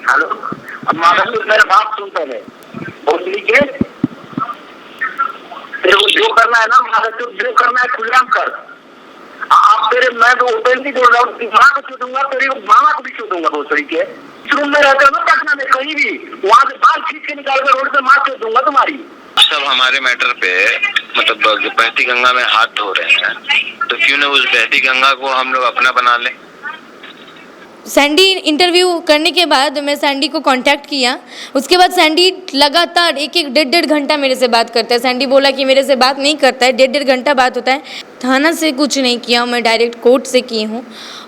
Hello, अब माधव मेरा बात सुन पहले। भोसड़ी के तेरे को जो करना है ना, माधव जो करना है खुलेआम कर। आप तेरे, मैं तो ओपनली बोल रहा हूँ, माँ को छू दूंगा, तेरी मामा को भी छू दूंगा। भोसड़ी के इस रूम में रहते हो ना पटना में, कहीं भी वहाँ से बाल खींच के निकाल कर रोड पे मार छू दूंगा तुम्हारी। सब हमारे मैटर पे मतलब बहती गंगा में हाथ धो रहे हैं, तो क्यों ना उस बहती गंगा को हम लोग अपना बना लें। सैंडी इंटरव्यू करने के बाद मैं सैंडी को कांटेक्ट किया। उसके बाद सैंडी लगातार एक डेढ़ घंटा मेरे से बात करता है। सैंडी बोला कि मेरे से बात नहीं करता है, डेढ़ घंटा बात होता है। थाना से कुछ नहीं किया, मैं डायरेक्ट कोर्ट से की हूँ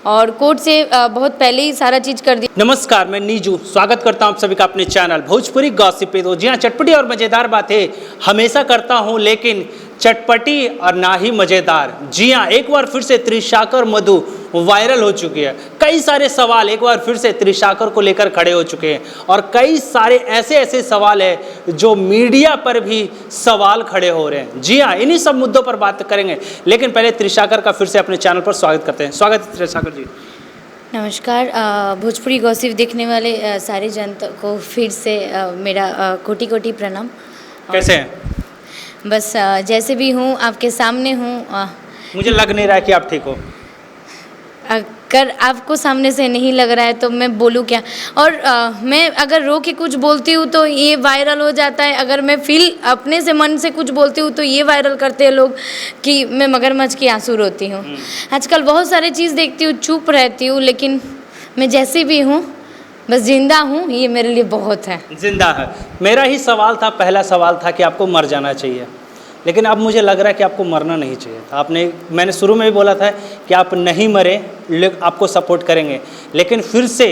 और कोर्ट से बहुत पहले ही सारा चीज़ कर दी। नमस्कार, मैं नीजू स्वागत करता हूँ आप सभी का अपने चैनल भोजपुरी गॉसिप पे। तो जी हाँ, चटपटी और मज़ेदार बातें हमेशा करता हूँ, लेकिन चटपटी और ना ही मज़ेदार। जी हाँ, एक बार फिर से त्रिशाकर मधु वायरल हो चुकी है। कई सारे सवाल एक बार फिर से त्रिशाकर को लेकर खड़े हो चुके हैं और कई सारे ऐसे सवाल हैं जो मीडिया पर भी सवाल खड़े हो रहे हैं। जी हाँ, इन्हीं सब मुद्दों पर बात करेंगे, लेकिन पहले त्रिशाकर का फिर से अपने चैनल पर स्वागत करते हैं। स्वागत है त्रिशाकर जी। नमस्कार। भोजपुरी गॉसिप देखने वाले सारे जनता को फिर से मेरा कोटि कोटि प्रणाम। कैसे हैं? बस जैसे भी हूँ आपके सामने हूँ। मुझे लग नहीं रहा है कि आप ठीक हो। अगर आपको सामने से नहीं लग रहा है तो मैं बोलूँ क्या। और मैं अगर रो के कुछ बोलती हूँ तो ये वायरल हो जाता है। अगर मैं फील अपने से मन से कुछ बोलती हूँ तो ये वायरल करते हैं लोग कि मैं मगरमच्छ की आंसू रोती हूँ। आजकल बहुत सारी चीज़ देखती हूँ, चुप रहती हूँ, लेकिन मैं जैसी भी हूँ बस जिंदा हूँ, ये मेरे लिए बहुत है। जिंदा है। मेरा ही सवाल था, पहला सवाल था कि आपको मर जाना चाहिए, लेकिन अब मुझे लग रहा है कि आपको मरना नहीं चाहिए था। मैंने शुरू में भी बोला था कि आप नहीं मरे, आपको सपोर्ट करेंगे, लेकिन फिर से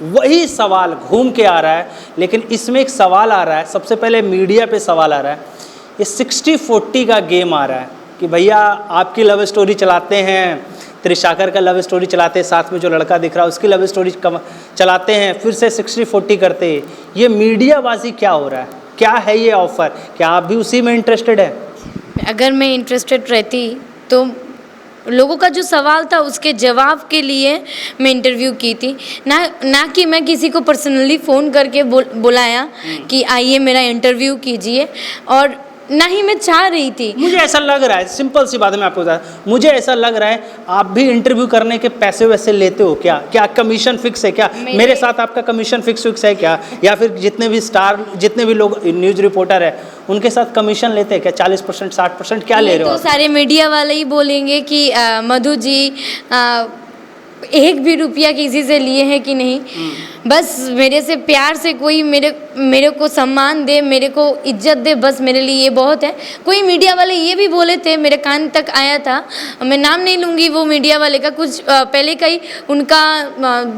वही सवाल घूम के आ रहा है। लेकिन इसमें एक सवाल आ रहा है, सबसे पहले मीडिया पे सवाल आ रहा है, ये 60-40 का गेम आ रहा है कि भैया आपकी लव स्टोरी चलाते हैं, त्रिशाकर का लव स्टोरी चलाते हैं, साथ में जो लड़का दिख रहा है उसकी लव स्टोरी चलाते हैं, फिर से 60-40 करते हैं। ये मीडियाबाजी क्या हो रहा है? क्या है ये ऑफ़र? क्या आप भी उसी में इंटरेस्टेड है? अगर मैं इंटरेस्टेड रहती तो लोगों का जो सवाल था उसके जवाब के लिए मैं इंटरव्यू की थी, ना कि मैं किसी को पर्सनली फ़ोन करके बुलाया कि आइए मेरा इंटरव्यू कीजिए। और ना ही मैं चाह रही थी। मुझे ऐसा लग रहा है, सिंपल सी बात है, मैं आपको बता, मुझे ऐसा लग रहा है आप भी इंटरव्यू करने के पैसे वैसे लेते हो क्या? क्या कमीशन फिक्स है क्या? मेरे साथ आपका कमीशन फिक्स है क्या? या फिर जितने भी लोग न्यूज़ रिपोर्टर है उनके साथ कमीशन लेते हैं क्या? 40% 60% क्या ले रहे हो? तो सारे मीडिया वाले ही बोलेंगे कि मधु जी एक भी रुपया किसी से लिए हैं कि नहीं। बस मेरे से प्यार से कोई मेरे को सम्मान दे, मेरे को इज्जत दे, बस मेरे लिए ये बहुत है। कोई मीडिया वाले ये भी बोले थे, मेरे कान तक आया था, मैं नाम नहीं लूँगी वो मीडिया वाले का, कुछ पहले का ही उनका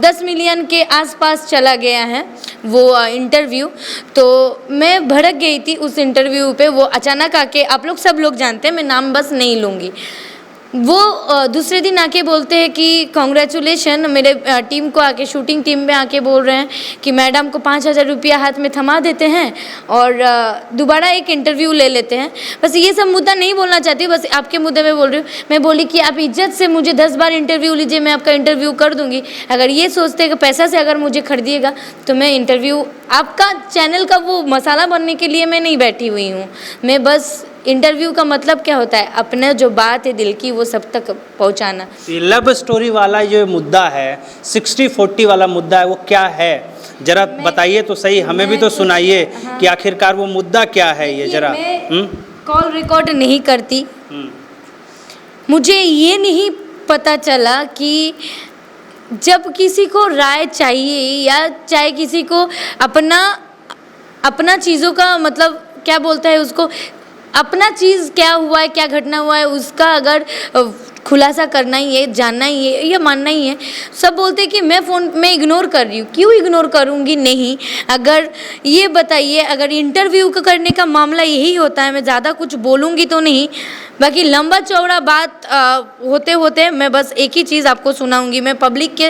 10 मिलियन के आसपास चला गया है वो इंटरव्यू। तो मैं भड़क गई थी उस इंटरव्यू पे। वो अचानक आके, आप लोग सब लोग जानते हैं, मैं नाम बस नहीं लूँगी, वो दूसरे दिन आके बोलते हैं कि कॉन्ग्रेचुलेशन। मेरे टीम को आके, शूटिंग टीम में आके बोल रहे हैं कि मैडम को 5,000 रुपया हाथ में थमा देते हैं और दोबारा एक इंटरव्यू ले लेते हैं। बस ये सब मुद्दा नहीं बोलना चाहती, बस आपके मुद्दे में बोल रही हूँ। मैं बोली कि आप इज्जत से मुझे 10 बार इंटरव्यू लीजिए, मैं आपका इंटरव्यू कर दूँगी। अगर ये सोचते हैं कि पैसा से अगर मुझे खरीदिएगा तो मैं इंटरव्यू, आपका चैनल का वो मसाला बनने के लिए मैं नहीं बैठी हुई हूँ। मैं बस, इंटरव्यू का मतलब क्या होता है, अपना जो बात है दिल की वो सब तक पहुंचाना। लव स्टोरी वाला जो मुद्दा है, 60-40 वाला मुद्दा है, वो क्या है जरा बताइए तो सही, हमें भी तो सुनाइए कि आखिरकार वो मुद्दा क्या है ये जरा। कॉल रिकॉर्ड नहीं करती, मुझे ये नहीं पता चला कि जब किसी को राय चाहिए या चाहे किसी को अपना चीज़ों का मतलब क्या बोलता है उसको, अपना चीज़ क्या हुआ है, क्या घटना हुआ है, उसका अगर खुलासा करना ही है, जानना ही है या मानना ही है। सब बोलते हैं कि मैं फ़ोन में इग्नोर कर रही हूँ, क्यों इग्नोर करूँगी? नहीं, अगर ये बताइए, अगर इंटरव्यू करने का मामला यही होता है, मैं ज़्यादा कुछ बोलूँगी तो नहीं, बाकी लंबा चौड़ा बात होते होते मैं बस एक ही चीज़ आपको सुनाऊंगी। मैं पब्लिक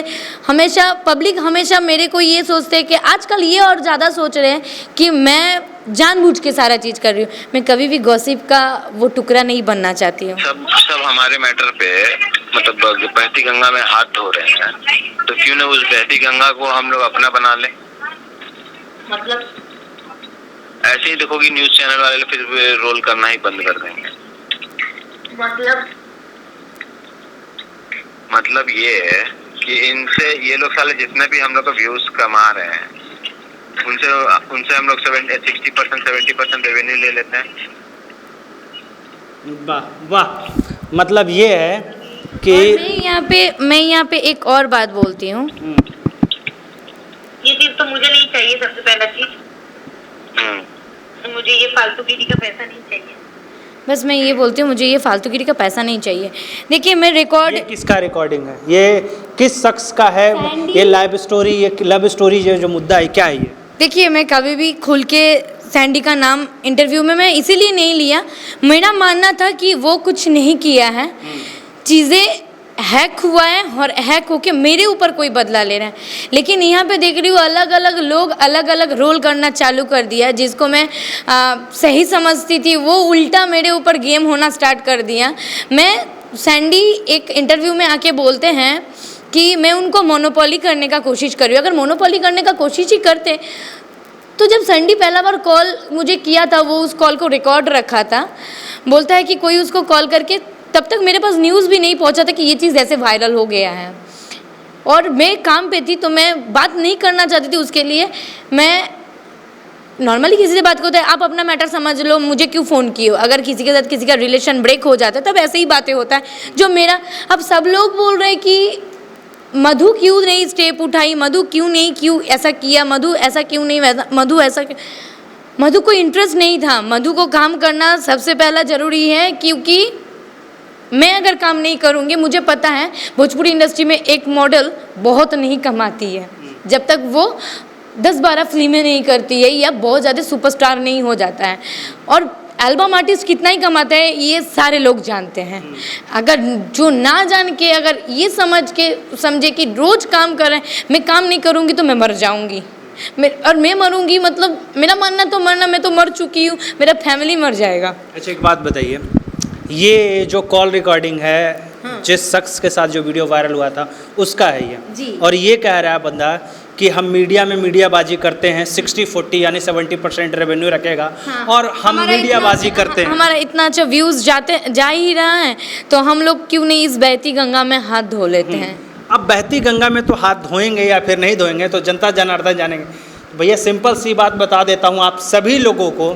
हमेशा मेरे को ये सोचते हैं कि आजकल ये और ज़्यादा सोच रहे हैं कि मैं जानबूझ के सारा चीज़ कर रही हूँ। मैं कभी भी गॉसिप का वो टुकड़ा नहीं बनना चाहती हूँ। सब हमारे मैटर पे मतलब बहती गंगा में हाथ धो रहे हैं, तो क्यों ना उस बहती गंगा को हम लोग अपना बना लें। मतलब ऐसे ही देखोगी न्यूज चैनल वाले फिर रोल करना ही बंद कर देंगे। मतलब ये है कि इनसे ये लोग साले जितने भी हम लोग को व्यूज कमा रहे हैं उनसे हम लोग 60% 70% रेवेन्यू ले लेते हैं। वाह वाह, मतलब ये है कि और मैं यहाँ पे एक और बात बोलती हूँ। ये चीज तो मुझे नहीं चाहिए। सबसे पहला चीज मुझे ये फालतूगिरी का पैसा नहीं चाहिए। बस मैं ये बोलती हूँ, मुझे ये फालतूगिरी का पैसा नहीं चाहिए। देखिए मैं रिकॉर्ड, ये किसका रिकॉर्डिंग है, ये किस शख्स का है, सैंडी। ये लव स्टोरी जो मुद्दा है क्या है ये? देखिए मैं कभी भी खुल के सैंडी का नाम इंटरव्यू में मैं इसीलिए नहीं लिया, मेरा मानना था कि वो कुछ नहीं किया है, चीज़ें हैक हुआ है और हैक होके मेरे ऊपर कोई बदला ले रहा है। लेकिन यहाँ पे देख रही हूँ अलग अलग लोग अलग अलग रोल करना चालू कर दिया, जिसको मैं सही समझती थी वो उल्टा मेरे ऊपर गेम होना स्टार्ट कर दिया। मैं सैंडी एक इंटरव्यू में आके बोलते हैं कि मैं उनको मोनोपोली करने का कोशिश कर रही हूँ। अगर मोनोपोली करने का कोशिश ही करते तो जब सैंडी पहला बार कॉल मुझे किया था, वो उस कॉल को रिकॉर्ड रखा था, बोलता है कि कोई उसको कॉल करके, तब तक मेरे पास न्यूज़ भी नहीं पहुंचा था कि ये चीज़ ऐसे वायरल हो गया है। और मैं काम पे थी तो मैं बात नहीं करना चाहती थी, उसके लिए मैं नॉर्मली किसी से बात करते हैं, आप अपना मैटर समझ लो, मुझे क्यों फ़ोन किए हो। अगर किसी के साथ किसी का रिलेशन ब्रेक हो जाता है तब ऐसे ही बातें होता है। जो मेरा, अब सब लोग बोल रहे हैं कि मधु क्यों नहीं स्टेप उठाई, मधु क्यों ऐसा किया, मधु ऐसा क्यों नहीं वैसा, मधु ऐसा क्यों। मधु को इंटरेस्ट नहीं था। मधु को काम करना सबसे पहला ज़रूरी है, क्योंकि मैं अगर काम नहीं करूँगी, मुझे पता है भोजपुरी इंडस्ट्री में एक मॉडल बहुत नहीं कमाती है जब तक वो 10-12 फिल्में नहीं करती है या बहुत ज़्यादा सुपरस्टार नहीं हो जाता है। और एल्बम आर्टिस्ट कितना ही कमाते हैं ये सारे लोग जानते हैं। अगर जो ना जान के, अगर ये समझे कि रोज़ काम कर रहे हैं, मैं काम नहीं करूँगी तो मैं मर जाऊँगी, और मैं मरूँगी मतलब मेरा मानना तो मरना, मैं तो मर चुकी हूँ, मेरा फैमिली मर जाएगा। अच्छा एक बात बताइए, ये जो कॉल रिकॉर्डिंग है, जिस शख्स के साथ जो वीडियो वायरल हुआ था उसका है ये जी। और ये कह रहा है बंदा कि हम मीडिया में मीडियाबाजी करते हैं, 60-40 यानी 70% रेवेन्यू रखेगा। हाँ। और हम मीडियाबाजी करते हैं, हमारा इतना अच्छा व्यूज़ जा ही रहा है तो हम लोग क्यों नहीं इस बहती गंगा में हाथ धो लेते हैं। अब बहती गंगा में तो हाथ धोएंगे या फिर नहीं धोएंगे तो जनता जनार्दन जानेंगे। भैया सिंपल सी बात बता देता हूँ आप सभी लोगों को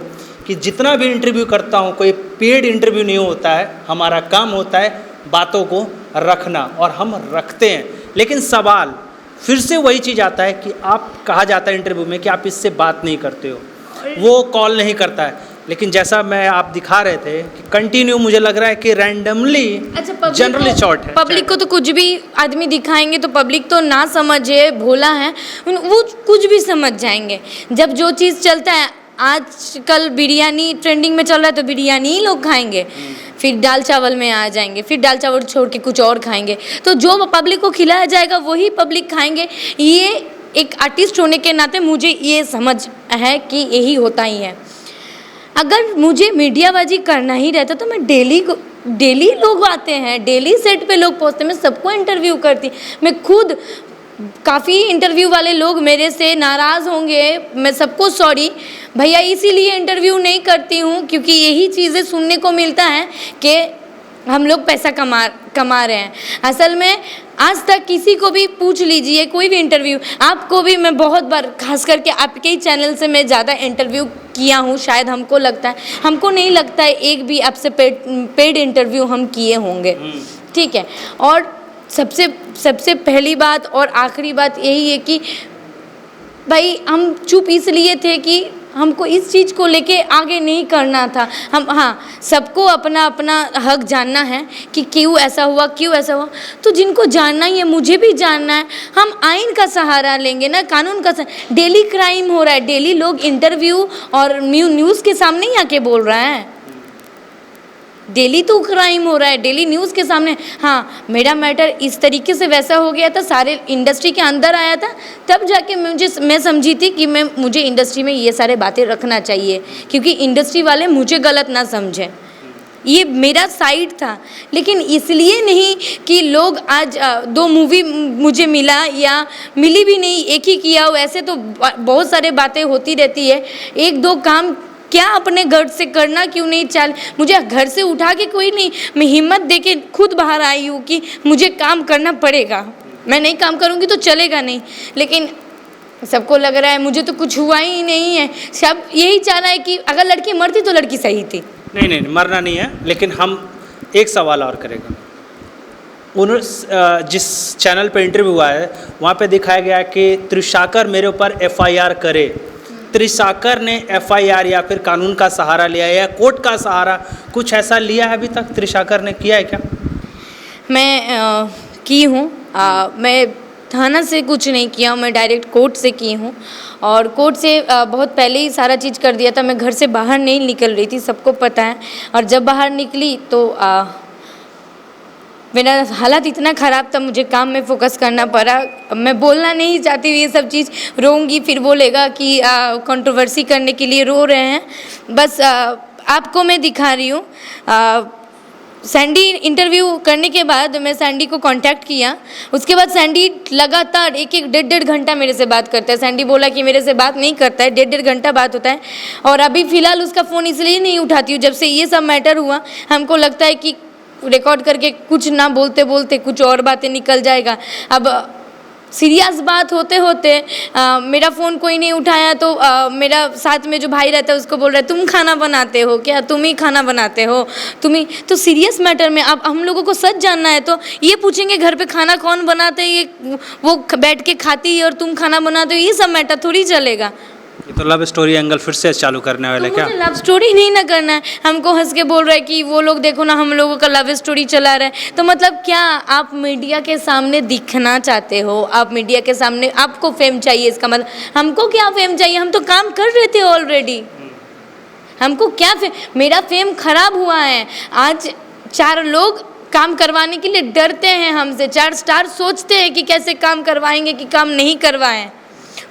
कि जितना भी इंटरव्यू करता हूँ कोई पेड इंटरव्यू नहीं होता है, हमारा काम होता है बातों को रखना और हम रखते हैं। लेकिन सवाल फिर से वही चीज़ आता है कि आप, कहा जाता है इंटरव्यू में कि आप इससे बात नहीं करते हो, वो कॉल नहीं करता है। लेकिन जैसा मैं आप दिखा रहे थे कि कंटिन्यू मुझे लग रहा है कि रैंडमली जनरली शॉर्ट है। पब्लिक को तो कुछ भी आदमी दिखाएंगे तो पब्लिक तो ना समझे, भोला है, वो कुछ भी समझ जाएंगे। जब जो चीज़ चलता है, आजकल बिरयानी ट्रेंडिंग में चल रहा है तो बिरयानी ही लोग खाएंगे, फिर दाल चावल में आ जाएंगे, फिर दाल चावल छोड़ के कुछ और खाएंगे, तो जो पब्लिक को खिलाया जाएगा वही पब्लिक खाएंगे। ये एक आर्टिस्ट होने के नाते मुझे ये समझ है कि यही होता ही है। अगर मुझे मीडियाबाजी करना ही रहता तो मैं डेली लोग आते हैं, डेली सेट पे लोग पहुँचते, मैं सबको इंटरव्यू करती। मैं खुद, काफ़ी इंटरव्यू वाले लोग मेरे से नाराज़ होंगे, मैं सबको सॉरी भैया, इसीलिए इंटरव्यू नहीं करती हूँ क्योंकि यही चीज़ें सुनने को मिलता है कि हम लोग पैसा कमा रहे हैं। असल में आज तक किसी को भी पूछ लीजिए, कोई भी इंटरव्यू, आपको भी मैं बहुत बार, खास करके आपके ही चैनल से मैं ज़्यादा इंटरव्यू किया हूँ, शायद हमको लगता है, हमको नहीं लगता है एक भी आपसे पेड इंटरव्यू हम किए होंगे, ठीक है। और सबसे पहली बात और आखिरी बात यही है कि भाई हम चुप इसलिए थे कि हमको इस चीज़ को लेके आगे नहीं करना था। हम, हाँ, सबको अपना अपना हक जानना है कि क्यों ऐसा हुआ, तो जिनको जानना ही है, मुझे भी जानना है, हम आइन का सहारा लेंगे ना, कानून का सहारा। डेली क्राइम हो रहा है, डेली लोग इंटरव्यू और न्यूज़ के सामने ही आके बोल रहा है, डेली तो क्राइम हो रहा है, डेली न्यूज़ के सामने। हाँ, मेरा मैटर इस तरीके से वैसा हो गया था, सारे इंडस्ट्री के अंदर आया था, तब जाके मैं समझी थी कि मुझे इंडस्ट्री में ये सारे बातें रखना चाहिए, क्योंकि इंडस्ट्री वाले मुझे गलत ना समझें। ये मेरा साइड था, लेकिन इसलिए नहीं कि लोग आज 2 मूवी मुझे मिला या मिली भी नहीं, एक ही किया हो, ऐसे तो बहुत सारे बातें होती रहती है। 1-2 काम क्या अपने घर से करना क्यों नहीं चाल, मुझे घर से उठा के कोई नहीं, मैं हिम्मत दे के खुद बाहर आई हूँ कि मुझे काम करना पड़ेगा, मैं नहीं काम करूँगी तो चलेगा नहीं। लेकिन सबको लग रहा है मुझे तो कुछ हुआ ही नहीं है, सब यही चाह रहा है कि अगर लड़की मरती तो लड़की सही थी। नहीं नहीं, मरना नहीं है, लेकिन हम एक सवाल और करेंगे। जिस चैनल पे इंटरव्यू हुआ है वहाँ पे दिखाया गया कि त्रिशाकर मेरे ऊपर FIR करे। त्रिशाकर ने FIR या फिर कानून का सहारा लिया है या कोर्ट का सहारा, कुछ ऐसा लिया है अभी तक? त्रिशाकर ने किया है क्या? मैं की हूँ, मैं थाना से कुछ नहीं किया, मैं डायरेक्ट कोर्ट से की हूँ और कोर्ट से बहुत पहले ही सारा चीज़ कर दिया था। मैं घर से बाहर नहीं निकल रही थी, सबको पता है। और जब बाहर निकली तो मेरा हालात इतना ख़राब था, मुझे काम में फ़ोकस करना पड़ा। मैं बोलना नहीं चाहती हूँ ये सब चीज़, रोऊंगी फिर बोलेगा कि कंट्रोवर्सी करने के लिए रो रहे हैं। बस आपको मैं दिखा रही हूँ। सैंडी इंटरव्यू करने के बाद मैं सैंडी को कांटेक्ट किया, उसके बाद सैंडी लगातार 1-1 घंटा मेरे से बात करता है। सैंडी बोला कि मेरे से बात नहीं करता है, 1.5 घंटा बात होता है। और अभी फ़िलहाल उसका फ़ोन इसलिए नहीं उठाती हूँ, जब से ये सब मैटर हुआ हमको लगता है कि रिकॉर्ड करके कुछ ना बोलते बोलते कुछ और बातें निकल जाएगा। अब सीरियस बात होते होते मेरा फ़ोन कोई नहीं उठाया तो मेरा साथ में जो भाई रहता है उसको बोल रहा है तुम खाना बनाते हो क्या, तुम ही खाना बनाते हो, तुम ही। तो सीरियस मैटर में अब हम लोगों को सच जानना है तो ये पूछेंगे घर पे खाना कौन बनाते हैं, ये वो बैठ के खाती है और तुम खाना बनाते हो, ये सब मैटर थोड़ी चलेगा। ये तो लव स्टोरी एंगल फिर से चालू करने वाले क्या? लव स्टोरी नहीं ना करना है, हमको हंस के बोल रहा है कि वो लोग देखो ना हम लोगों का लव स्टोरी चला रहा है। तो मतलब क्या आप मीडिया के सामने दिखना चाहते हो? आप मीडिया के सामने आपको फेम चाहिए, इसका मतलब हमको क्या फेम चाहिए? हम तो काम कर रहे थे ऑलरेडी, हमको क्या फेम? मेरा फेम खराब हुआ है। आज 4 लोग काम करवाने के लिए डरते हैं हमसे, 4 स्टार सोचते हैं कि कैसे काम करवाएंगे कि काम नहीं करवाएं।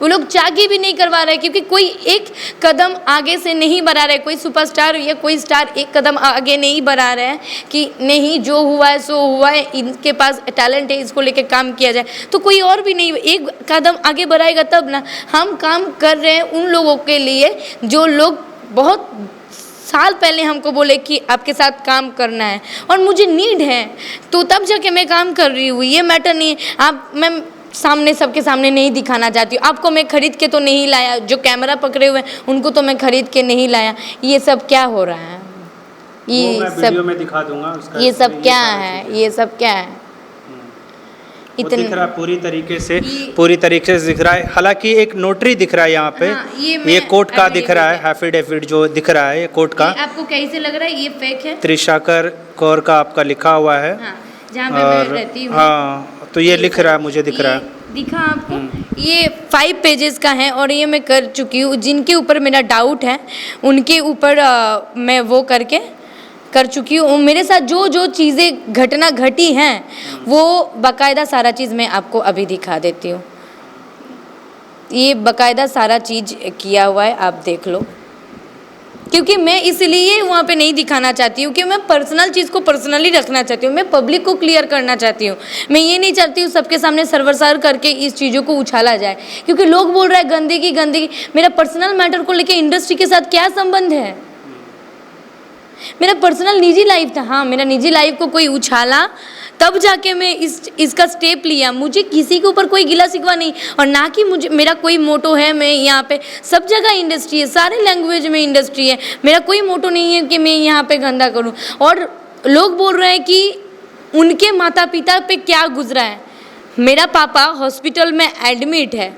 वो लोग चाकी भी नहीं करवा रहे क्योंकि कोई एक कदम आगे से नहीं बढ़ा रहे, कोई सुपरस्टार या कोई स्टार एक कदम आगे नहीं बढ़ा रहे हैं कि नहीं जो हुआ है सो हुआ है, इनके पास टैलेंट है, इसको लेके काम किया जाए। तो कोई और भी नहीं एक कदम आगे बढ़ाएगा तब ना। हम काम कर रहे हैं उन लोगों के लिए जो लोग बहुत साल पहले हमको बोले कि आपके साथ काम करना है और मुझे नीड है, तो तब जाके मैं काम कर रही हूँ। ये मैटर नहीं है। मैं सामने सबके सामने नहीं दिखाना चाहती हूँ। आपको मैं खरीद के तो नहीं लाया, जो कैमरा पकड़े हुए हैं उनको तो मैं खरीद के नहीं लाया। ये सब क्या हो रहा है? ये मैं सब वीडियो में दिखा दूंगा उसका। ये सब क्या है? ये सब क्या है? इतना दिख रहा है पूरी तरीके से दिख रहा है। हालांकि एक नोटरी दिख रहा है यहाँ पे। हाँ, ये कोर्ट का दिख रहा है, एफिडेविट जो दिख रहा है ये कोर्ट का। आपको कैसे लग रहा है? ये फेक है। त्रिशाकर कौर का आपका लिखा हुआ है। हाँ, जहाँ पे मैं रहती हूँ। हाँ, तो ये लिख रहा है, मुझे दिख रहा है। दिखा आपको? ये 5 पेजेस का है और ये मैं कर चुकी हूँ। जिनके ऊपर मेरा डाउट है उनके ऊपर मैं वो करके कर चुकी हूँ। मेरे साथ जो जो चीज़ें घटना घटी हैं वो बाकायदा सारा चीज़ मैं आपको अभी दिखा देती हूँ। ये बाकायदा सारा चीज़ किया हुआ है, आप देख लो। क्योंकि मैं इसलिए वहाँ पे नहीं दिखाना चाहती हूँ कि मैं पर्सनल चीज़ को पर्सनली रखना चाहती हूँ, मैं पब्लिक को क्लियर करना चाहती हूँ। मैं ये नहीं चाहती हूँ सबके सामने सर्वसार करके इस चीज़ों को उछाला जाए, क्योंकि लोग बोल रहे हैं गंदगी गंदगी। मेरा पर्सनल मैटर को लेके इंडस्ट्री के साथ क्या संबंध है? मेरा पर्सनल निजी लाइफ था। हाँ, मेरा निजी लाइफ को कोई उछाला तब जाके मैं इसका स्टेप लिया। मुझे किसी के ऊपर कोई गिला शिकवा नहीं, और ना कि मुझे मेरा कोई मोटो है। मैं यहाँ पे सब जगह इंडस्ट्री है, सारे लैंग्वेज में इंडस्ट्री है। मेरा कोई मोटो नहीं है कि मैं यहाँ पे गंदा करूँ। और लोग बोल रहे हैं कि उनके माता पिता पे क्या गुजरा है। मेरा पापा हॉस्पिटल में एडमिट है।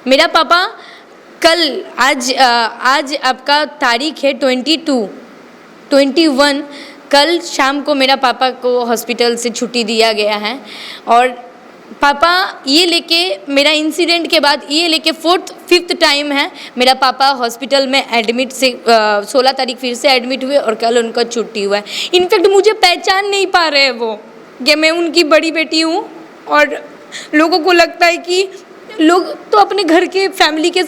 मेरा पापा कल आज आपका तारीख है 21 कल शाम को मेरा पापा को हॉस्पिटल से छुट्टी दिया गया है। और पापा ये लेके मेरा इंसिडेंट के बाद ये लेके 4th-5th टाइम है मेरा पापा हॉस्पिटल में एडमिट से 16 तारीख फिर से एडमिट हुए और कल उनका छुट्टी हुआ है। इनफैक्ट मुझे पहचान नहीं पा रहे हैं वो कि मैं उनकी बड़ी बेटी हूँ, और लोगों को लगता है कि लोग तो अपने घर के फैमिली के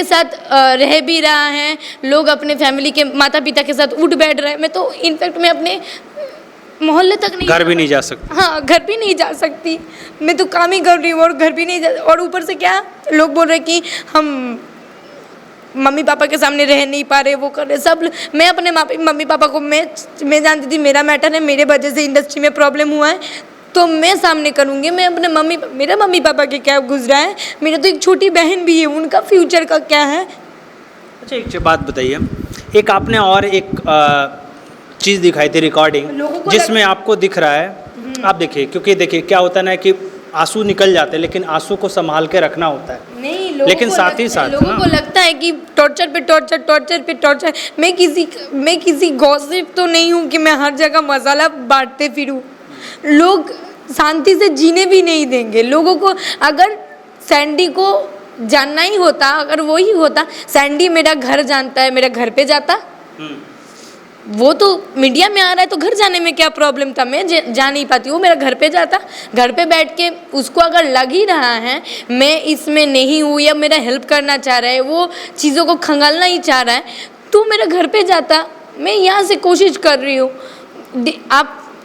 साथ रह भी रहा है, लोग अपने फैमिली के माता पिता के साथ उठ बैठ रहे हैं। मैं तो इनफैक्ट मैं अपने मोहल्ले तक नहीं, घर भी नहीं जा सकते। हाँ, घर भी नहीं जा सकती। मैं तो काम ही कर रही हूँ और घर भी नहीं जा, और ऊपर से क्या लोग बोल रहे कि हम मम्मी पापा के सामने रह नहीं पा रहे, वो कर रहे सब। मैं अपने मम्मी पापा को मैं जानती थी मेरा मैटर है, मेरे वजह से इंडस्ट्री में प्रॉब्लम हुआ है तो मैं सामने करूँगी। मैं अपने मेरा मम्मी पापा के क्या गुजरा है, मेरा तो एक छोटी बहन भी है, उनका फ्यूचर का क्या है। अच्छा, एक बात बताइए, एक आपने और एक चीज़ दिखाई थी रिकॉर्डिंग, जिसमें आपको दिख रहा है, आप देखिए, क्योंकि देखिए क्या होता है ना कि आंसू निकल जाते हैं लेकिन आंसू को संभाल के रखना होता है। नहीं, लेकिन साथ ही साथ लोगों को लगता है कि टॉर्चर पे टॉर्चर। मैं किसी गॉसिप तो नहीं हूँ कि मैं हर जगह मसाला बांटते फिरूँ। लोग शांति से जीने भी नहीं देंगे लोगों को। अगर सैंडी को जानना ही होता, अगर वो ही होता, सैंडी मेरा घर जानता है, मेरा घर पे जाता। वो तो मीडिया में आ रहा है तो घर जाने में क्या प्रॉब्लम था, मैं जा नहीं पाती। वो मेरा घर पे जाता, घर पे बैठ के उसको अगर लग ही रहा है मैं इसमें नहीं हूँ या मेरा हेल्प करना चाह रहा है, वो चीज़ों को खंगालना ही चाह रहा है, तो मेरा घर पे जाता। मैं यहाँ से कोशिश कर रही हूँ,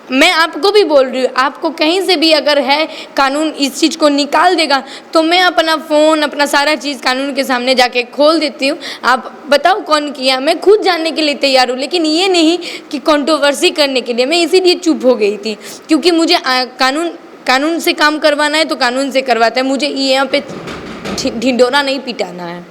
मैं आपको भी बोल रही हूँ, आपको कहीं से भी अगर है कानून इस चीज़ को निकाल देगा तो मैं अपना फ़ोन, अपना सारा चीज़ कानून के सामने जाके खोल देती हूँ। आप बताओ कौन किया, मैं खुद जानने के लिए तैयार हूँ, लेकिन ये नहीं कि कंट्रोवर्सी करने के लिए। मैं इसीलिए चुप हो गई थी क्योंकि मुझे कानून से काम करवाना है तो कानून से करवाता है, मुझे यहाँ पे ढिंडोरा नहीं पिटाना है।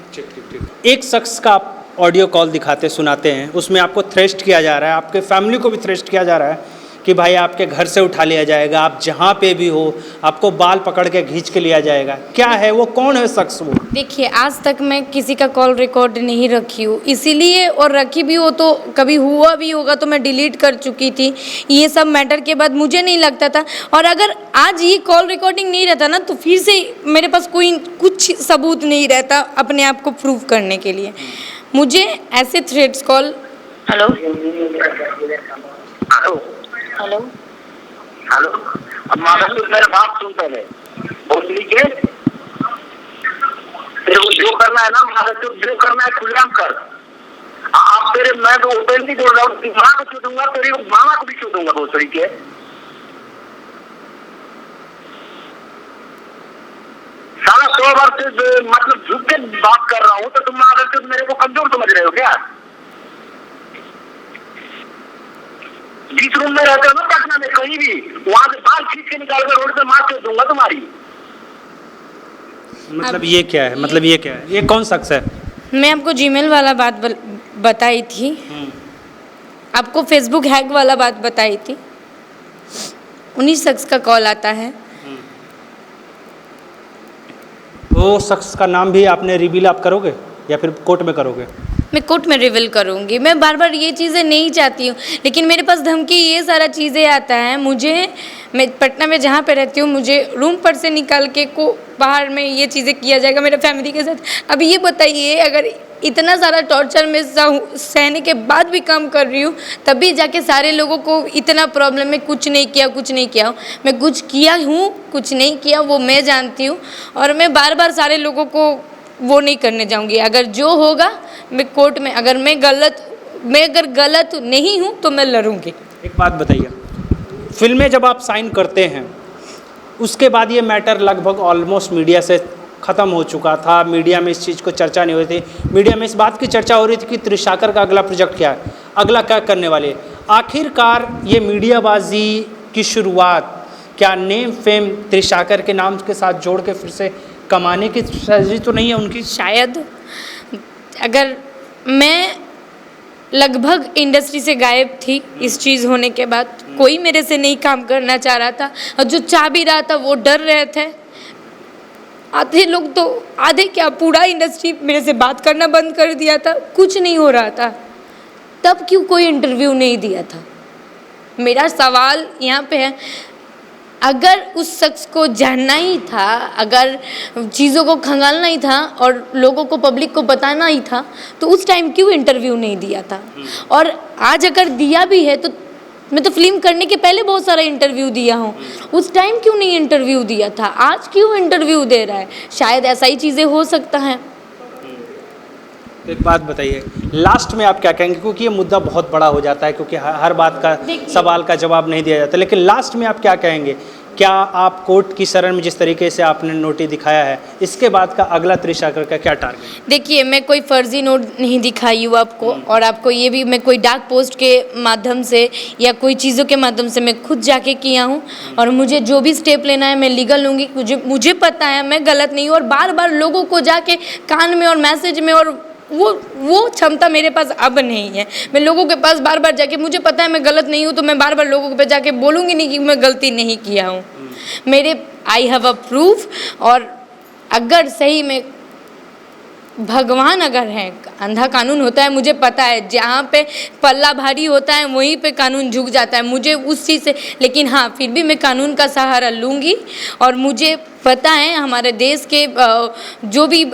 एक शख्स का आप ऑडियो कॉल दिखाते सुनाते हैं, उसमें आपको थ्रेस्ट किया जा रहा है, आपके फैमिली को भी थ्रेस्ट किया जा रहा है कि भाई आपके घर से उठा लिया जाएगा, आप जहाँ पे भी हो आपको बाल पकड़ के खींच के लिया जाएगा। क्या है वो, कौन है शख्स वो? देखिए, आज तक मैं किसी का कॉल रिकॉर्ड नहीं रखी हूँ, इसीलिए, और रखी भी हो तो कभी हुआ भी होगा तो मैं डिलीट कर चुकी थी। ये सब मैटर के बाद मुझे नहीं लगता था, और अगर आज ये कॉल रिकॉर्डिंग नहीं रहता ना तो फिर से मेरे पास कुछ सबूत नहीं रहता अपने आप को प्रूव करने के लिए। मुझे ऐसे threats call. Hello hello hello, अब माता तो मेरा बात सुन पहले, बोल के तेरे को जो करना है ना, माता तो जो करना है खुलेआम कर। आप तेरे, मैं तो ओपनली बोल रहा हूँ, माँ को छूटूंगा, तेरी मामा को भी छूटूंगा बहुत तरीके। सारा 100 बार से मतलब झूठ के बात कर रहा हूँ तो तुम तो मेरे को कमजोर समझ रहे हो क्या? जिस रूम में रहते हो ना पटना में कहीं भी, वहां से बाल खींच के निकाल कर रोड पे मार के दूंगा तुम्हारी। मतलब ये क्या है, मतलब ये क्या है, ये कौन शख्स है? मैं आपको जीमेल वाला बात बताई थी, आपको फेसबुक हैक वाला बात बताई थी, उन्हीं शख्स का कॉल आता है। वो शख्स का नाम भी आपने रिवील आप करोगे या फिर कोर्ट में करोगे? मैं कोर्ट में रिवील करूँगी। मैं बार बार ये चीज़ें नहीं चाहती हूँ, लेकिन मेरे पास धमकी ये सारा चीज़ें आता है। मैं पटना में जहाँ पे रहती हूँ, मुझे रूम पर से निकाल के बाहर में ये चीज़ें किया जाएगा मेरे फैमिली के साथ। अब ये बताइए, अगर इतना सारा टॉर्चर में सहने के बाद भी काम कर रही हूँ, तभी जाके सारे लोगों को इतना प्रॉब्लम है, कुछ नहीं किया। मैं कुछ किया हूँ, कुछ नहीं किया, वो मैं जानती हूँ, और मैं बार बार सारे लोगों को वो नहीं करने जाऊंगी। अगर जो होगा मैं कोर्ट में, अगर मैं गलत नहीं हूँ तो मैं लड़ूंगी। एक बात बताइए, फिल्में जब आप साइन करते हैं उसके बाद ये मैटर लगभग ऑलमोस्ट मीडिया से ख़त्म हो चुका था, मीडिया में इस चीज़ को चर्चा नहीं हो रही थी, मीडिया में इस बात की चर्चा हो रही थी कि त्रिशाकर का अगला प्रोजेक्ट क्या है, अगला क्या करने वाले। आखिरकार ये मीडियाबाजी की शुरुआत क्या नेम फेम त्रिशाकर के नाम के साथ जोड़ के फिर से कमाने की स्ट्रैटेजी तो नहीं है उनकी? शायद। अगर मैं लगभग इंडस्ट्री से गायब थी इस चीज़ होने के बाद, कोई मेरे से नहीं काम करना चाह रहा था, और जो चाह भी रहा था वो डर रहे थे। आधे लोग तो, आधे क्या, पूरा इंडस्ट्री मेरे से बात करना बंद कर दिया था, कुछ नहीं हो रहा था। तब क्यों कोई इंटरव्यू नहीं दिया था? मेरा सवाल यहाँ पे है, अगर उस शख्स को जानना ही था, अगर चीज़ों को खंगालना ही था और लोगों को, पब्लिक को बताना ही था, तो उस टाइम क्यों इंटरव्यू नहीं दिया था? और आज अगर दिया भी है तो मैं तो फिल्म करने के पहले बहुत सारा इंटरव्यू दिया हूँ, उस टाइम क्यों नहीं इंटरव्यू दिया था, आज क्यों इंटरव्यू दे रहा है? शायद ऐसा ही चीज़ें हो सकता है। एक बात बताइए, लास्ट में आप क्या कहेंगे, क्योंकि ये मुद्दा बहुत बड़ा हो जाता है, क्योंकि हर बात का सवाल का जवाब नहीं दिया जाता, लेकिन लास्ट में आप क्या कहेंगे? क्या आप कोर्ट की शरण में जिस तरीके से आपने नोटिस दिखाया है, इसके बाद का अगला त्रिशाकर का क्या टारगेट? देखिए, मैं कोई फर्जी नोट नहीं दिखाई हूँ आपको, और आपको ये भी मैं कोई डाक पोस्ट के माध्यम से या कोई चीज़ों के माध्यम से मैं खुद जाके किया हूँ, और मुझे जो भी स्टेप लेना है मैं लीगल लूँगी। मुझे पता है मैं गलत नहीं हूँ, और बार बार लोगों को जाके कान में और मैसेज में, और वो क्षमता मेरे पास अब नहीं है। मैं लोगों के पास बार बार जाके, मुझे पता है मैं गलत नहीं हूँ, तो मैं बार बार लोगों पे जाके बोलूँगी नहीं कि मैं गलती नहीं किया हूँ। मेरे आई हैव अ प्रूफ, और अगर सही में भगवान अगर है, अंधा कानून होता है, मुझे पता है जहाँ पे पल्ला भारी होता है वहीं पे कानून झुक जाता है, मुझे उस चीज़ से, लेकिन हाँ फिर भी मैं कानून का सहारा लूँगी। और मुझे पता है हमारे देश के जो भी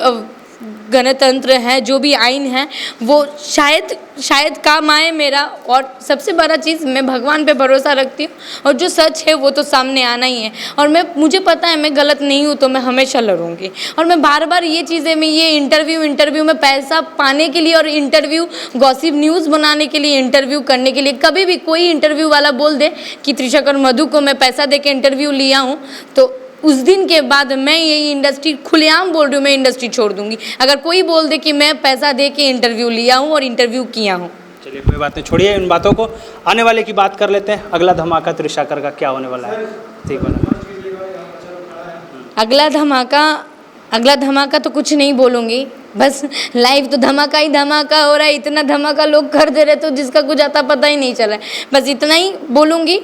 गणतंत्र है, जो भी आइन है, वो शायद काम आए मेरा। और सबसे बड़ा चीज़, मैं भगवान पे भरोसा रखती हूँ, और जो सच है वो तो सामने आना ही है। और मुझे पता है मैं गलत नहीं हूँ, तो मैं हमेशा लड़ूंगी। और मैं बार बार ये चीज़ें, मैं ये इंटरव्यू में पैसा पाने के लिए, और इंटरव्यू गॉसिप न्यूज़ बनाने के लिए, इंटरव्यू करने के लिए, कभी भी कोई इंटरव्यू वाला बोल दे कि त्रिशाकर मधु को मैं पैसा दे के इंटरव्यू लिया हूँ, तो उस दिन के बाद मैं यही इंडस्ट्री, खुलेआम बोल रही हूँ, मैं इंडस्ट्री छोड़ दूंगी। अगर कोई बोल दे कि मैं पैसा दे के इंटरव्यू लिया हूँ और इंटरव्यू किया हूँ। चलिए कोई बात नहीं, छोड़िए इन बातों को, आने वाले की बात कर लेते हैं। अगला धमाका त्रिशाकर का क्या होने वाला है? ठीक है, अगला धमाका तो कुछ नहीं बोलूँगी, बस लाइव तो धमाका ही धमाका हो रहा है। इतना धमाका लोग कर दे रहे, तो जिसका कुछ आता पता ही नहीं चला है। बस इतना ही बोलूँगी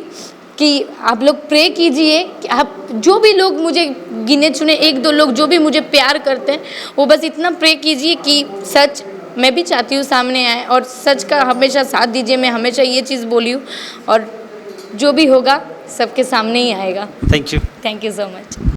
कि आप लोग प्रे कीजिए कि आप, जो भी लोग मुझे गिने चुने 1-2 लोग जो भी मुझे प्यार करते हैं, वो बस इतना प्रे कीजिए कि सच, मैं भी चाहती हूँ सामने आए, और सच का हमेशा साथ दीजिए। मैं हमेशा ये चीज़ बोली हूँ, और जो भी होगा सबके सामने ही आएगा। Thank you so much.